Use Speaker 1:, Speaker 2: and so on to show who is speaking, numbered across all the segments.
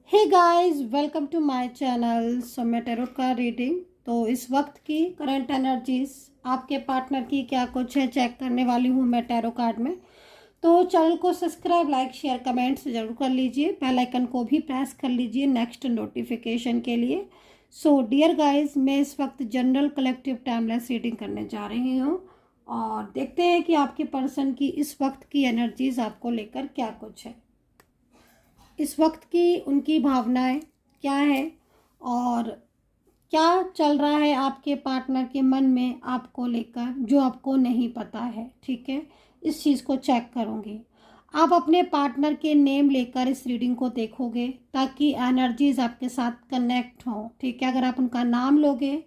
Speaker 1: Hey guys, welcome to my channel. So मैं tarot का reading तो इस वक्त की करंट एनर्जीज आपके पार्टनर की क्या कुछ है चेक करने वाली हूँ मैं टैरो कार्ड में। तो चैनल को सब्सक्राइब, लाइक, शेयर, कमेंट्स जरूर कर लीजिए। बेल आइकन को भी प्रेस कर लीजिए नेक्स्ट नोटिफिकेशन के लिए। सो डियर गाइस, मैं इस वक्त जनरल कलेक्टिव टाइमलेस रीडिंग करने जा रही हूँ और देखते हैं कि आपके पर्सन की इस वक्त की एनर्जीज आपको लेकर क्या कुछ है, इस वक्त की उनकी भावनाएं क्या है और क्या चल रहा है आपके पार्टनर के मन में आपको लेकर जो आपको नहीं पता है। ठीक है, इस चीज़ को चेक करूँगी। आप अपने पार्टनर के नेम लेकर इस रीडिंग को देखोगे ताकि एनर्जीज आपके साथ कनेक्ट हो। ठीक है, अगर आप उनका नाम लोगे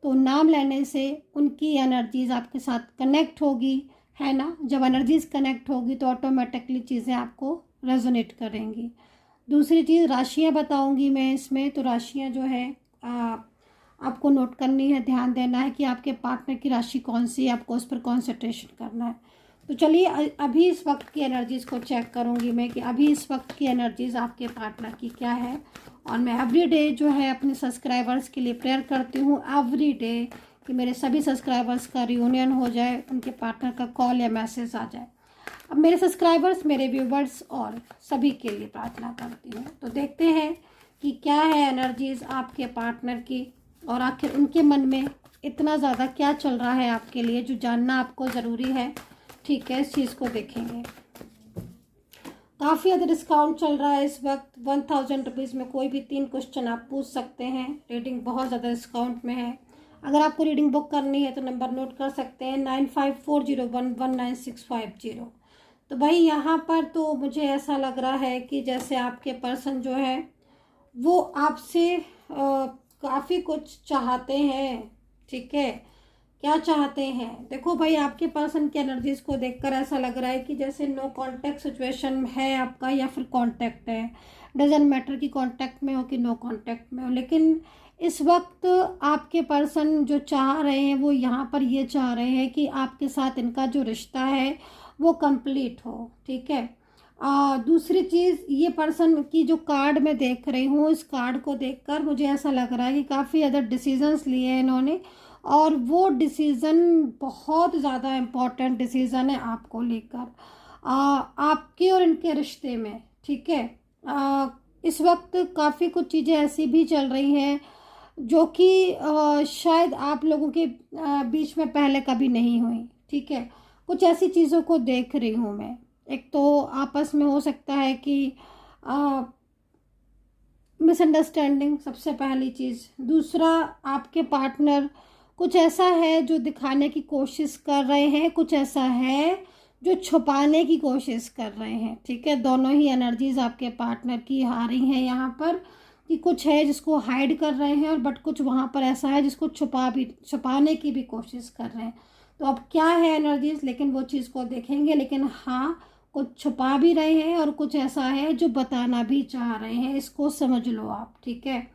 Speaker 1: तो नाम लेने से उनकी एनर्जीज आपके साथ कनेक्ट होगी, है ना। जब एनर्जीज कनेक्ट होगी तो ऑटोमेटिकली चीज़ें आपको रेजोनेट करेंगी। दूसरी चीज़, राशियाँ बताऊंगी मैं इसमें। तो राशियाँ जो है आपको नोट करनी है, ध्यान देना है कि आपके पार्टनर की राशि कौन सी है, आपको उस पर कॉन्सेंट्रेशन करना है। तो चलिए अभी इस वक्त की एनर्जीज़ को चेक करूंगी मैं कि अभी इस वक्त की एनर्जीज़ आपके पार्टनर की क्या है। और मैं एवरी डे जो है अपने सब्सक्राइबर्स के लिए प्रेयर करती हूँ एवरी डे कि मेरे सभी सब्सक्राइबर्स का रियूनियन हो जाए, उनके पार्टनर का कॉल या मैसेज आ जाए। अब मेरे सब्सक्राइबर्स, मेरे व्यूवर्स और सभी के लिए प्रार्थना करती हूँ। तो देखते हैं कि क्या है एनर्जीज आपके पार्टनर की और आखिर उनके मन में इतना ज़्यादा क्या चल रहा है आपके लिए जो जानना आपको ज़रूरी है। ठीक है, इस चीज़ को देखेंगे। काफ़ी ज़्यादा डिस्काउंट चल रहा है इस वक्त। 1000 रुपीज़ में कोई भी 3 क्वेश्चन आप पूछ सकते हैं। रीडिंग बहुत ज़्यादा डिस्काउंट में है। अगर आपको रीडिंग बुक करनी है तो नंबर नोट कर सकते हैं 9540119650। तो भाई यहाँ पर तो मुझे ऐसा लग रहा है कि जैसे आपके पर्सन जो है वो आपसे काफ़ी कुछ चाहते हैं। ठीक है, क्या चाहते हैं देखो भाई, आपके पर्सन की एनर्जीज को देखकर ऐसा लग रहा है कि जैसे नो कांटेक्ट सिचुएशन है आपका या फिर कांटेक्ट है। डजेंट मैटर कि कांटेक्ट में हो कि नो कांटेक्ट में हो, लेकिन इस वक्त आपके पर्सन जो चाह रहे हैं वो यहाँ पर ये चाह रहे हैं कि आपके साथ इनका जो रिश्ता है वो कंप्लीट हो। ठीक है, दूसरी चीज़, ये पर्सन की जो कार्ड मैं देख रही हूँ, इस कार्ड को देखकर मुझे ऐसा लग रहा है कि काफ़ी ज़्यादा डिसीजंस लिए हैं इन्होंने और वो डिसीज़न बहुत ज़्यादा इम्पोर्टेंट डिसीज़न है आपको लेकर, आपके और इनके रिश्ते में। ठीक है, इस वक्त काफ़ी कुछ चीज़ें ऐसी भी चल रही हैं जो कि शायद आप लोगों के बीच में पहले कभी नहीं हुई। ठीक है, कुछ ऐसी चीज़ों को देख रही हूँ मैं। एक तो आपस में हो सकता है कि मिसअंडरस्टैंडिंग, सबसे पहली चीज़। दूसरा, आपके पार्टनर कुछ ऐसा है जो दिखाने की कोशिश कर रहे हैं, कुछ ऐसा है जो छुपाने की कोशिश कर रहे हैं। ठीक है, दोनों ही एनर्जीज आपके पार्टनर की आ रही हैं यहाँ पर कि कुछ है जिसको हाइड कर रहे हैं और बट कुछ वहाँ पर ऐसा है जिसको छुपाने की भी कोशिश कर रहे हैं। तो अब क्या है एनर्जीज, लेकिन वो चीज़ को देखेंगे। लेकिन हाँ, कुछ छुपा भी रहे हैं और कुछ ऐसा है जो बताना भी चाह रहे हैं, इसको समझ लो आप। ठीक है,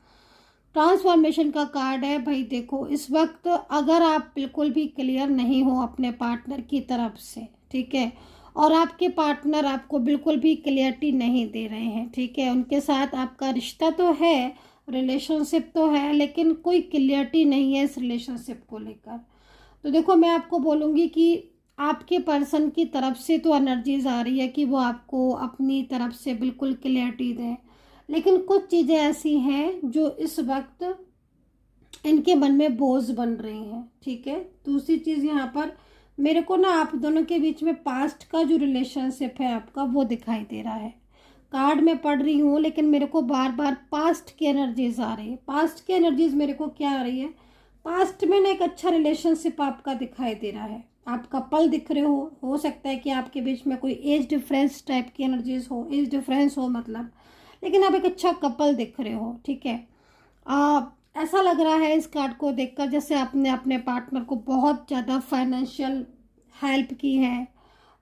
Speaker 1: ट्रांसफॉर्मेशन का कार्ड है भाई। देखो, इस वक्त अगर आप बिल्कुल भी क्लियर नहीं हो अपने पार्टनर की तरफ से, ठीक है, और आपके पार्टनर आपको बिल्कुल भी क्लियरिटी नहीं दे रहे हैं, ठीक है, उनके साथ आपका रिश्ता तो है, रिलेशनशिप तो है, लेकिन कोई क्लियरिटी नहीं है इस रिलेशनशिप को लेकर। तो देखो, मैं आपको बोलूँगी कि आपके पर्सन की तरफ से तो एनर्जीज आ रही है कि वो आपको अपनी तरफ से बिल्कुल क्लियरिटी दें, लेकिन कुछ चीज़ें ऐसी हैं जो इस वक्त इनके मन में बोझ बन रही हैं। ठीक है, दूसरी चीज़ यहाँ पर मेरे को ना आप दोनों के बीच में पास्ट का जो रिलेशनशिप है आपका वो दिखाई दे रहा है। कार्ड में पढ़ रही हूँ लेकिन मेरे को बार बार पास्ट की एनर्जीज आ रही है। पास्ट की एनर्जीज मेरे को क्या आ रही है, पास्ट में ना एक अच्छा रिलेशनशिप आपका दिखाई दे रहा है। आप कपल दिख रहे हो सकता है कि आपके बीच में कोई एज डिफरेंस टाइप की एनर्जीज हो, एज डिफरेंस हो मतलब, लेकिन आप एक अच्छा कपल दिख रहे हो। ठीक है, ऐसा लग रहा है इस कार्ड को देखकर जैसे आपने अपने पार्टनर को बहुत ज़्यादा फाइनेंशियल हेल्प की है,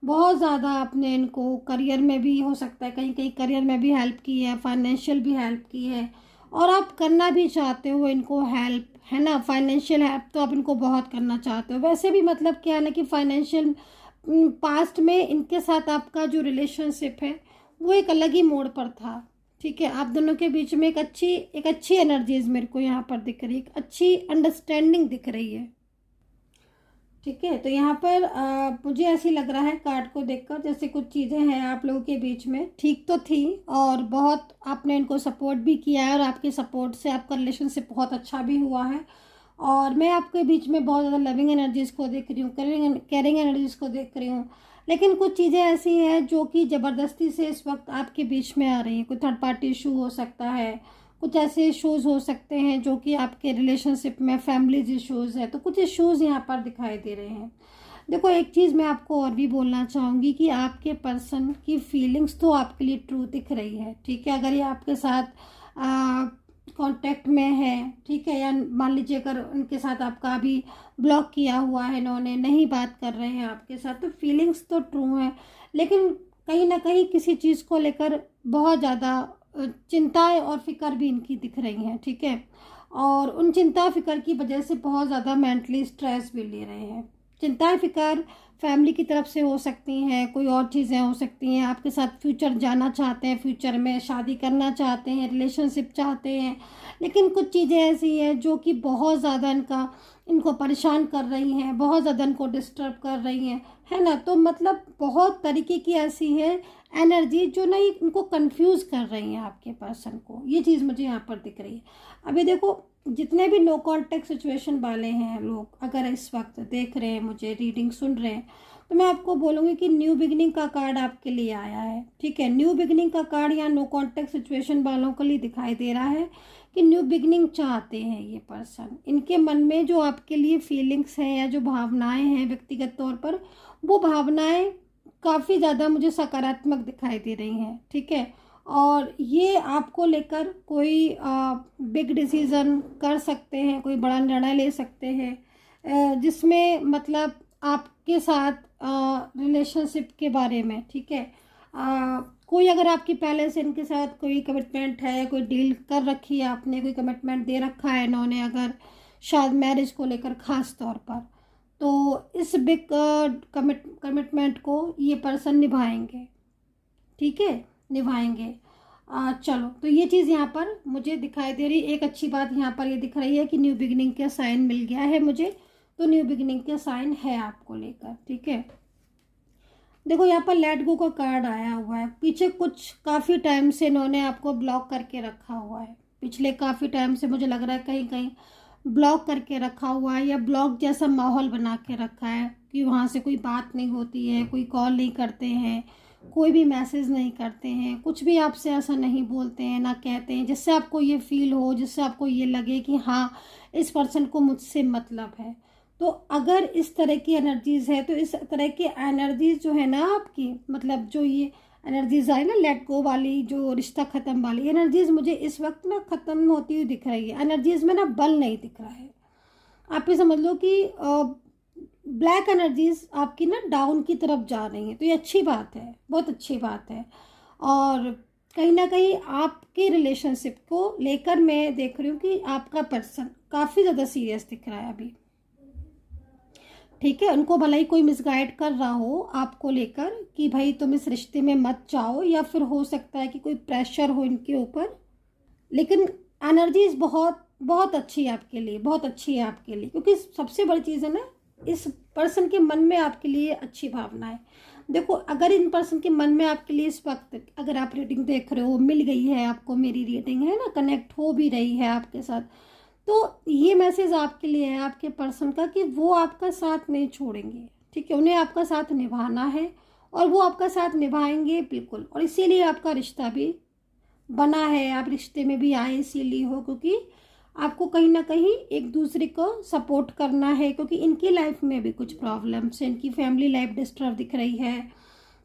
Speaker 1: बहुत ज़्यादा आपने इनको करियर में भी हो सकता है कहीं कहीं करियर में भी हेल्प की है, फाइनेंशियल भी हेल्प की है और आप करना भी चाहते हो इनको हेल्प, है ना। फाइनेंशियल हेल्प तो आप इनको बहुत करना चाहते हो। वैसे भी मतलब क्या है ना कि फाइनेंशियल पास्ट में इनके साथ आपका जो रिलेशनशिप है वो एक अलग ही मोड़ पर था। ठीक है, आप दोनों के बीच में एक अच्छी एनर्जीज मेरे को यहाँ पर दिख रही है, एक अच्छी अंडरस्टैंडिंग दिख रही है। ठीक है, तो यहाँ पर मुझे ऐसी लग रहा है कार्ड को देखकर जैसे कुछ चीज़ें हैं आप लोगों के बीच में ठीक तो थी, और बहुत आपने इनको सपोर्ट भी किया है, और आपके सपोर्ट से आपका रिलेशनशिप बहुत अच्छा भी हुआ है। और मैं आपके बीच में बहुत ज़्यादा लविंग एनर्जीज़ को देख रही हूँ, केयरिंग एनर्जीज़ को देख रही हूँ। लेकिन कुछ चीज़ें ऐसी हैं जो कि ज़बरदस्ती से इस वक्त आपके बीच में आ रही हैं। कोई थर्ड पार्टी इशू हो सकता है, कुछ ऐसे इश्यूज़ हो सकते हैं जो कि आपके रिलेशनशिप में फैमिलीज इश्यूज़ है, तो कुछ इश्यूज़ यहाँ पर दिखाई दे रहे हैं। देखो, एक चीज़ मैं आपको और भी बोलना चाहूँगी कि आपके पर्सन की फीलिंग्स तो आपके लिए ट्रू दिख रही है। ठीक है, अगर ये आपके साथ कांटेक्ट में है, ठीक है, या मान लीजिए अगर उनके साथ आपका अभी ब्लॉक किया हुआ है, इन्होंने नहीं बात कर रहे हैं आपके साथ, तो फीलिंग्स तो ट्रू है, लेकिन कहीं ना कहीं किसी चीज़ को लेकर बहुत ज़्यादा चिंताएं और फिक्र भी इनकी दिख रही हैं। ठीक है, और उन चिंता फिक्र की वजह से बहुत ज़्यादा मेंटली स्ट्रेस भी ले रहे हैं। चिंताएं फिक्र फैमिली की तरफ से हो सकती हैं, कोई और चीज़ें हो सकती हैं, आपके साथ फ्यूचर जाना चाहते हैं, फ्यूचर में शादी करना चाहते हैं, रिलेशनशिप चाहते हैं, लेकिन कुछ चीज़ें ऐसी हैं जो कि बहुत ज़्यादा इनको परेशान कर रही हैं, बहुत ज़्यादा इनको डिस्टर्ब कर रही हैं, है ना। तो मतलब बहुत तरीके की ऐसी है एनर्जी जो ना इनको कंफ्यूज कर रही हैं आपके पर्सन को, ये चीज़ मुझे यहाँ पर दिख रही है। अभी देखो, जितने भी नो कॉन्टेक्ट सिचुएशन वाले हैं लोग, अगर इस वक्त देख रहे हैं मुझे, रीडिंग सुन रहे हैं, तो मैं आपको बोलूँगी कि न्यू बिगिनिंग का कार्ड आपके लिए आया है। ठीक है, न्यू बिगिनिंग का कार्ड यहाँ नो कॉन्टेक्ट सिचुएशन वालों के लिए दिखाई दे रहा है कि न्यू बिगिनिंग चाहते हैं ये पर्सन। इनके मन में जो आपके लिए फीलिंग्स हैं या जो भावनाएं हैं व्यक्तिगत तौर पर, वो भावनाएं काफ़ी ज़्यादा मुझे सकारात्मक दिखाई दे रही हैं। ठीक है, और ये आपको लेकर कोई बिग डिसीज़न कर सकते हैं, कोई बड़ा निर्णय ले सकते हैं, जिसमें मतलब आपके साथ रिलेशनशिप के बारे में। ठीक है, कोई अगर आपकी पहले से इनके साथ कोई कमिटमेंट है, कोई डील कर रखी है आपने, कोई कमिटमेंट दे रखा है इन्होंने, अगर शायद मैरिज को लेकर ख़ास तौर पर, तो इस बिग कमिटमेंट को ये पर्सन निभाएंगे। ठीक है, निभाएंगे। चलो, तो ये चीज़ यहाँ पर मुझे दिखाई दे रही। एक अच्छी बात यहाँ पर ये दिख रही है कि न्यू बिगिनिंग का साइन मिल गया है मुझे, तो न्यू बिगिनिंग का साइन है आपको लेकर। ठीक है, देखो यहाँ पर लेट गो का कार्ड आया हुआ है। पीछे कुछ काफ़ी टाइम से इन्होंने आपको ब्लॉक करके रखा हुआ है, पिछले काफ़ी टाइम से मुझे लग रहा है कहीं कहीं ब्लॉक करके रखा हुआ है, या ब्लॉक जैसा माहौल बना के रखा है कि वहाँ से कोई बात नहीं होती है, कोई कॉल नहीं करते हैं, कोई भी मैसेज नहीं करते हैं, कुछ भी आपसे ऐसा नहीं बोलते हैं ना कहते हैं जिससे आपको ये फील हो, जिससे आपको ये लगे कि हाँ, इस पर्सन को मुझसे मतलब है। तो अगर इस तरह की एनर्जीज़ है, तो इस तरह की एनर्जीज जो है ना आपकी, मतलब जो ये एनर्जीज आई ना लेट गो वाली, जो रिश्ता ख़त्म वाली एनर्जीज, मुझे इस वक्त ना ख़त्म होती हुई दिख रही है। एनर्जीज में ना बल नहीं दिख रहा है। आप ये समझ लो कि ब्लैक एनर्जीज आपकी ना डाउन की तरफ जा रही हैं। तो ये अच्छी बात है, बहुत अच्छी बात है। और कहीं ना कहीं आपके रिलेशनशिप को लेकर मैं देख रही हूँ कि आपका पर्सन काफ़ी ज़्यादा सीरियस दिख रहा है अभी। ठीक है, उनको भले ही कोई मिसगाइड कर रहा हो आपको लेकर कि भाई तुम इस रिश्ते में मत जाओ, या फिर हो सकता है कि कोई प्रेशर हो इनके ऊपर, लेकिन एनर्जीज बहुत बहुत अच्छी है आपके लिए, बहुत अच्छी है आपके लिए, क्योंकि सबसे बड़ी चीज़ है ना, इस पर्सन के मन में आपके लिए अच्छी भावना है। देखो, अगर इन पर्सन के मन में आपके लिए इस वक्त, अगर आप रीडिंग देख रहे हो, मिल गई है आपको मेरी रीडिंग, है ना, कनेक्ट हो भी रही है आपके साथ, तो ये मैसेज आपके लिए है आपके पर्सन का कि वो आपका साथ नहीं छोड़ेंगे। ठीक है, उन्हें आपका साथ निभाना है और वो आपका साथ निभाएंगे बिल्कुल। और इसीलिए आपका रिश्ता भी बना है, आप रिश्ते में भी आए इसीलिए हो, क्योंकि आपको कहीं ना कहीं एक दूसरे को सपोर्ट करना है, क्योंकि इनकी लाइफ में भी कुछ प्रॉब्लम्स हैं, इनकी फैमिली लाइफ डिस्टर्ब दिख रही है,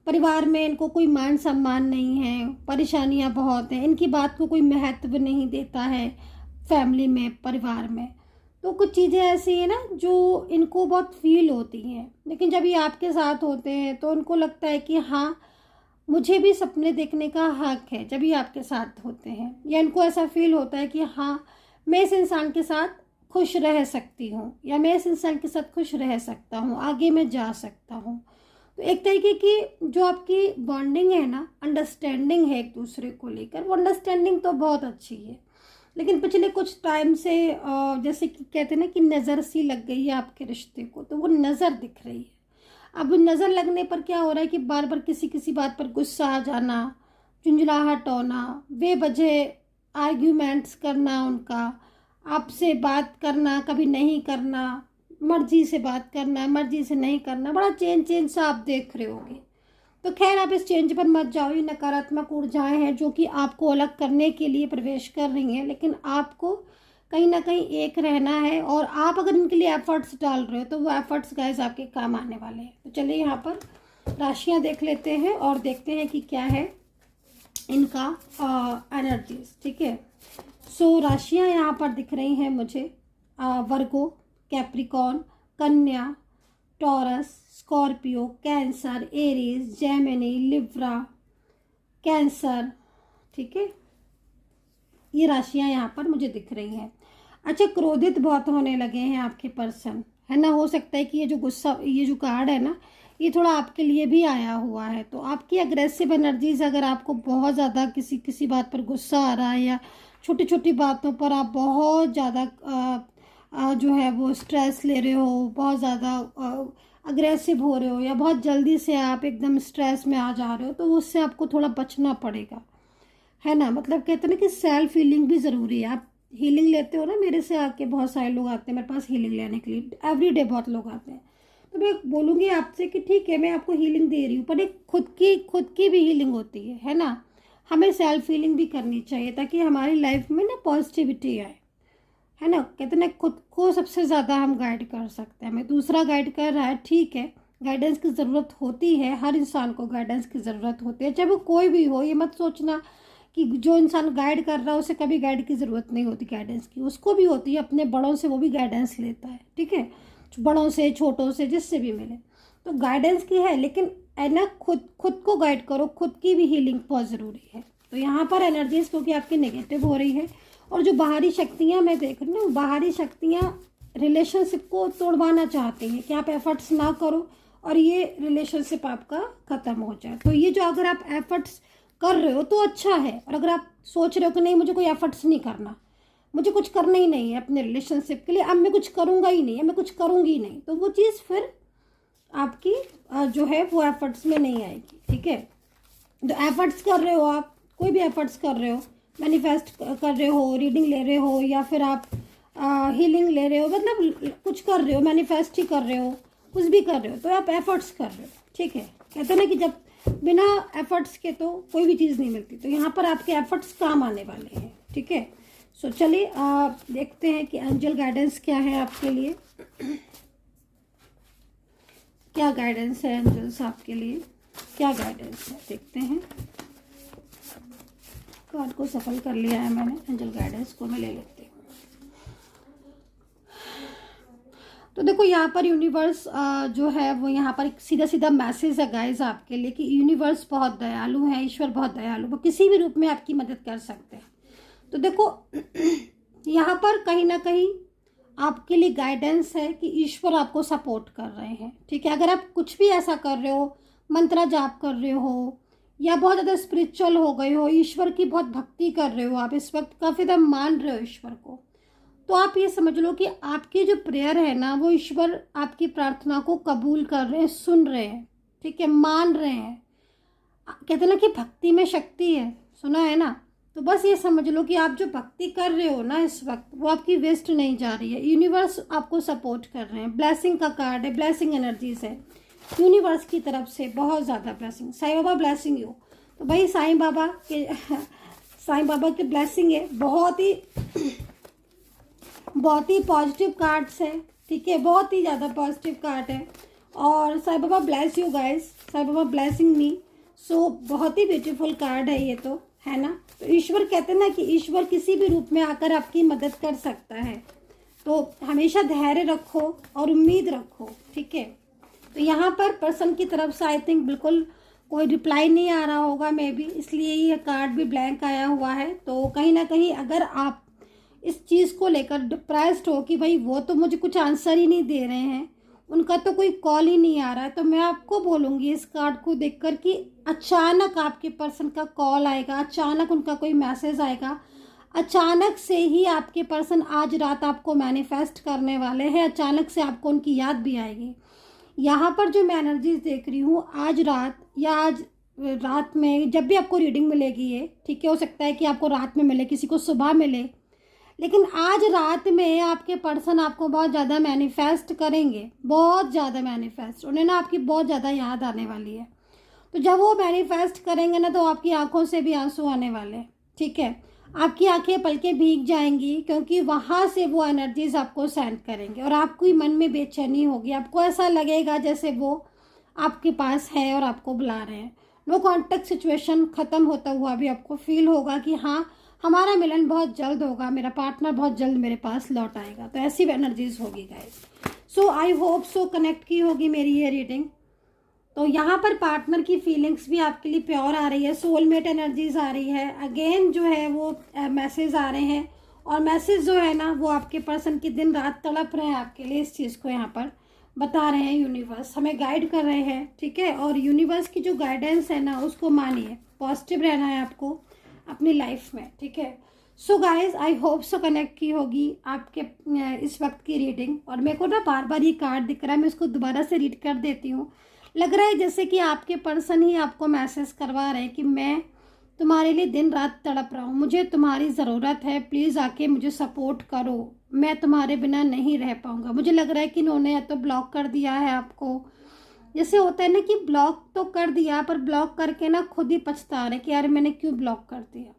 Speaker 1: परिवार में इनको कोई मान सम्मान नहीं है, परेशानियां बहुत हैं, इनकी बात को कोई महत्व नहीं देता है फैमिली में, परिवार में। तो कुछ चीज़ें ऐसी हैं ना जो इनको बहुत फील होती हैं, लेकिन जब ये आपके साथ होते हैं तो उनको लगता है कि हाँ, मुझे भी सपने देखने का हक है। जब ये आपके साथ होते हैं, या इनको ऐसा फील होता है कि हाँ, मैं इस इंसान के साथ खुश रह सकती हूँ, या मैं इस इंसान के साथ खुश रह सकता हूँ, आगे मैं जा सकता हूँ। तो एक तरीके की जो आपकी बॉन्डिंग है ना, अंडरस्टैंडिंग है एक दूसरे को लेकर, वो अंडरस्टैंडिंग तो बहुत अच्छी है। लेकिन पिछले कुछ टाइम से जैसे कि कहते हैं ना कि नज़र सी लग गई है आपके रिश्ते को, तो वो नज़र दिख रही है। अब नज़र लगने पर क्या हो रहा है कि बार बार किसी किसी बात पर गुस्सा आ जाना, झुंझलाहट होना, बेवजह आर्ग्यूमेंट्स करना, उनका आपसे बात करना कभी नहीं करना, मर्जी से बात करना मर्जी से नहीं करना, बड़ा चेंज सा आप देख रहे होगे। तो खैर आप इस चेंज पर मत जाओ, ये नकारात्मक ऊर्जाएं हैं जो कि आपको अलग करने के लिए प्रवेश कर रही हैं, लेकिन आपको कहीं ना कहीं एक रहना है। और आप अगर इनके लिए एफर्ट्स डाल रहे हो तो वो एफर्ट्स गाइस आपके काम आने वाले हैं। तो चलिए यहाँ पर राशियाँ देख लेते हैं और देखते हैं कि क्या है इनका एनर्जीज। ठीक है, सो राशियाँ यहाँ पर दिख रही हैं मुझे, वर्गो, कैप्रिकॉर्न, कन्या, taurus, Scorpio, cancer, Aries, Gemini, Libra, cancer. ठीक है, ये राशियां यहाँ पर मुझे दिख रही हैं। अच्छा, क्रोधित बहुत होने लगे हैं आपके पर्सन, है ना। हो सकता है कि ये जो गुस्सा, ये जो कार्ड है ना, ये थोड़ा आपके लिए भी आया हुआ है। तो आपकी अग्रेसिव एनर्जीज, अगर आपको बहुत ज़्यादा किसी बात पर गुस्सा आ रहा है या छोटी छोटी बातों पर आप बहुत ज़्यादा जो है वो स्ट्रेस ले रहे हो, बहुत ज़्यादा अग्रेसिव हो रहे हो, या बहुत जल्दी से आप एकदम स्ट्रेस में आ जा रहे हो, तो उससे आपको थोड़ा बचना पड़ेगा, है ना। मतलब कहते हैं ना कि सेल्फ हीलिंग भी ज़रूरी है। आप हीलिंग लेते हो ना, मेरे से आके बहुत सारे लोग आते हैं मेरे पास हीलिंग लेने के लिए, एवरीडे बहुत लोग आते हैं। तो मैं बोलूँगी आपसे कि ठीक है, मैं आपको हीलिंग दे रही हूँ, पर एक खुद की भी हीलिंग होती है ना। हमें सेल्फ हीलिंग भी करनी चाहिए ताकि हमारी लाइफ में ना पॉजिटिविटी आए, है ना। कहते ना खुद को सबसे ज़्यादा हम गाइड कर सकते हैं। हमें दूसरा गाइड कर रहा है, ठीक है, गाइडेंस की ज़रूरत होती है, हर इंसान को गाइडेंस की ज़रूरत होती है, चाहे वो कोई भी हो। ये मत सोचना कि जो इंसान गाइड कर रहा है उसे कभी गाइड की ज़रूरत नहीं होती, गाइडेंस की उसको भी होती है। अपने बड़ों से वो भी गाइडेंस लेता है, ठीक है, बड़ों से, छोटों से, जिससे भी मिले। तो गाइडेंस की है, लेकिन है ना, खुद को गाइड करो, खुद की भी हीलिंग बहुत ज़रूरी है। तो यहाँ पर एनर्जीज क्योंकि आपकी नेगेटिव हो रही है, और जो बाहरी शक्तियाँ मैं देख रही हूँ, बाहरी शक्तियाँ रिलेशनशिप को तोड़वाना चाहती हैं कि आप एफर्ट्स ना करो और ये रिलेशनशिप आपका ख़त्म हो जाए। तो ये जो अगर आप एफर्ट्स कर रहे हो तो अच्छा है, और अगर आप सोच रहे हो कि नहीं मुझे कोई एफर्ट्स नहीं करना, मुझे कुछ करना ही नहीं है अपने रिलेशनशिप के लिए, अब मैं कुछ करूँगा ही नहीं, मैं कुछ करूँगी ही नहीं, तो वो चीज़ फिर आपकी जो है वो एफर्ट्स में नहीं आएगी। ठीक है, तो एफर्ट्स कर रहे हो, आप कोई भी एफर्ट्स कर रहे हो, मैनिफेस्ट कर रहे हो, रीडिंग ले रहे हो, या फिर आप हीलिंग ले रहे हो, मतलब कुछ कर रहे हो, मैनिफेस्ट ही कर रहे हो, कुछ भी कर रहे हो, तो आप एफर्ट्स कर रहे हो। ठीक है, कहते हैं ना कि जब बिना एफर्ट्स के तो कोई भी चीज़ नहीं मिलती, तो यहाँ पर आपके एफर्ट्स काम आने वाले हैं। ठीक है, सो चलिए देखते हैं कि एंजल गाइडेंस क्या है आपके लिए। क्या गाइडेंस है एंजल्स आपके लिए, क्या गाइडेंस है, देखते हैं। कार्ड को सफल कर लिया है मैंने, एंजल गाइडेंस को मैं ले लेती हूँ। तो देखो यहाँ पर यूनिवर्स जो है वो यहाँ पर सीधा सीधा मैसेज है गाइस आपके लिए कि यूनिवर्स बहुत दयालु है, ईश्वर बहुत दयालु, वो किसी भी रूप में आपकी मदद कर सकते हैं। तो देखो यहाँ पर कहीं ना कहीं आपके लिए गाइडेंस है कि ईश्वर आपको सपोर्ट कर रहे हैं। ठीक है, अगर आप कुछ भी ऐसा कर रहे हो, मंत्र जाप कर रहे हो, या बहुत ज़्यादा स्पिरिचुअल हो गए हो, ईश्वर की बहुत भक्ति कर रहे हो, आप इस वक्त काफ़ी ज़्यादा मान रहे हो ईश्वर को, तो आप ये समझ लो कि आपकी जो प्रेयर है ना, वो ईश्वर आपकी प्रार्थना को कबूल कर रहे हैं, सुन रहे हैं। ठीक है, मान रहे हैं। कहते हैं ना कि भक्ति में शक्ति है, सुना है ना। तो बस ये समझ लो कि आप जो भक्ति कर रहे हो ना इस वक्त, वो आपकी वेस्ट नहीं जा रही है। यूनिवर्स आपको सपोर्ट कर रहे हैं। ब्लेसिंग का कार्ड है, ब्लेसिंग एनर्जीज है यूनिवर्स की तरफ से, बहुत ज़्यादा blessing. Sai Baba blessing you, तो भाई साईं बाबा की ब्लेसिंग है, बहुत ही पॉजिटिव कार्ड्स है। ठीक है, बहुत ही ज़्यादा पॉजिटिव कार्ड है। और Sai Baba bless you guys, Sai Baba blessing me. So बहुत ही ब्यूटीफुल कार्ड है ये, तो है ना। तो ईश्वर कहते हैं ना कि ईश्वर किसी भी रूप में आकर आपकी मदद कर सकता है, तो हमेशा धैर्य रखो और उम्मीद रखो। ठीक है, तो यहाँ पर पर्सन की तरफ से आई थिंक बिल्कुल कोई रिप्लाई नहीं आ रहा होगा मे बी, इसलिए ये कार्ड भी ब्लैंक आया हुआ है। तो कहीं ना कहीं अगर आप इस चीज़ को लेकर डिप्रेस्ड हो कि भाई वो तो मुझे कुछ आंसर ही नहीं दे रहे हैं, उनका तो कोई कॉल ही नहीं आ रहा है। तो मैं आपको बोलूँगी इस कार्ड को देखकर कि अचानक आपके पर्सन का कॉल आएगा, अचानक उनका कोई मैसेज आएगा, अचानक से ही आपके पर्सन आज रात आपको मैनिफेस्ट करने वाले हैं, अचानक से आपको उनकी याद भी आएगी। यहाँ पर जो मैं एनर्जीज देख रही हूँ, आज रात या आज रात में जब भी आपको रीडिंग मिलेगी ये, ठीक है, हो सकता है कि आपको रात में मिले, किसी को सुबह मिले, लेकिन आज रात में आपके पर्सन आपको बहुत ज़्यादा मैनिफेस्ट करेंगे, बहुत ज़्यादा मैनिफेस्ट। उन्हें ना आपकी बहुत ज़्यादा याद आने वाली है। तो जब वो मैनिफेस्ट करेंगे ना, तो आपकी आंखों से भी आंसू आने वाले हैं, ठीक है, आपकी आंखें पलकें भीग जाएंगी, क्योंकि वहाँ से वो एनर्जीज आपको सेंड करेंगे और आपको मन में बेचैनी होगी। आपको ऐसा लगेगा जैसे वो आपके पास है और आपको बुला रहे हैं। नो कॉन्टेक्ट सिचुएशन ख़त्म होता हुआ भी आपको फील होगा कि हाँ, हमारा मिलन बहुत जल्द होगा, मेरा पार्टनर बहुत जल्द मेरे पास लौट आएगा। तो ऐसी एनर्जीज होगी guys. So I hope so connect की होगी मेरी ये रीडिंग। तो यहाँ पर पार्टनर की फीलिंग्स भी आपके लिए प्योर आ रही है, सोलमेट एनर्जीज आ रही है, अगेन जो है वो मैसेज आ रहे हैं। और मैसेज जो है ना, वो आपके पर्सन की दिन रात तड़प रहे हैं आपके लिए। इस चीज़ को यहाँ पर बता रहे हैं, यूनिवर्स हमें गाइड कर रहे हैं, ठीक है। और यूनिवर्स की जो गाइडेंस है ना, उसको मानिए, पॉजिटिव रहना है आपको अपनी लाइफ में, ठीक है। So guys I hope so connect की होगी आपके इस वक्त की रीडिंग। और मेरे को ना बार बार ये कार्ड दिख रहा है, मैं इसको दोबारा से रीड कर देती हूँ। लग रहा है जैसे कि आपके पर्सन ही आपको मैसेज करवा रहे हैं कि मैं तुम्हारे लिए दिन रात तड़प रहा हूँ, मुझे तुम्हारी ज़रूरत है, प्लीज़ आके मुझे सपोर्ट करो, मैं तुम्हारे बिना नहीं रह पाऊँगा। मुझे लग रहा है कि इन्होंने या तो ब्लॉक कर दिया है आपको, जैसे होता है ना कि ब्लॉक तो कर दिया, पर ब्लॉक करके ना खुद ही पछता रहे कि यार मैंने क्यों ब्लॉक कर दिया,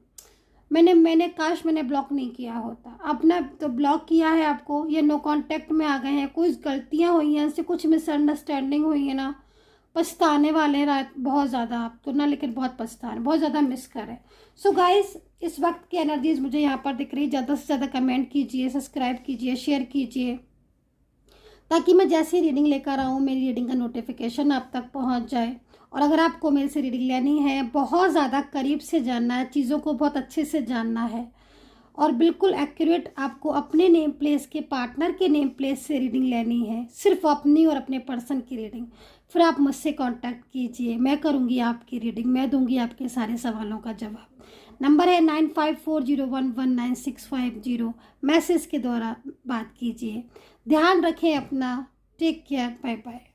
Speaker 1: मैंने काश मैंने ब्लॉक नहीं किया होता। अपना तो ब्लॉक किया है आपको, ये नो कांटेक्ट में आ गए हैं, कुछ गलतियां हुई हैं, इससे कुछ मिसअंडरस्टैंडिंग हुई है ना, पछताने वाले रात बहुत ज़्यादा आप तो ना, लेकिन बहुत पछता रहे, बहुत ज़्यादा मिस करें। सो गाइस इस वक्त की एनर्जीज मुझे यहाँ पर दिख रही है। ज़्यादा से ज़्यादा कमेंट कीजिए, सब्सक्राइब कीजिए, शेयर कीजिए, ताकि मैं जैसी रीडिंग लेकर आऊँ मेरी रीडिंग का नोटिफिकेशन आप तक पहुँच जाए। और अगर आपको मेरे से रीडिंग लेनी है, बहुत ज़्यादा करीब से जानना है, चीज़ों को बहुत अच्छे से जानना है और बिल्कुल एक्यूरेट आपको अपने नेम प्लेस के पार्टनर के नेम प्लेस से रीडिंग लेनी है, सिर्फ अपनी और अपने पर्सन की रीडिंग, फिर आप मुझसे कांटेक्ट कीजिए, मैं करूँगी आपकी रीडिंग, मैं दूंगी आपके सारे सवालों का जवाब। नंबर है 9540119650, मैसेज के द्वारा बात कीजिए। ध्यान रखें अपना, टेक केयर, बाय बाय।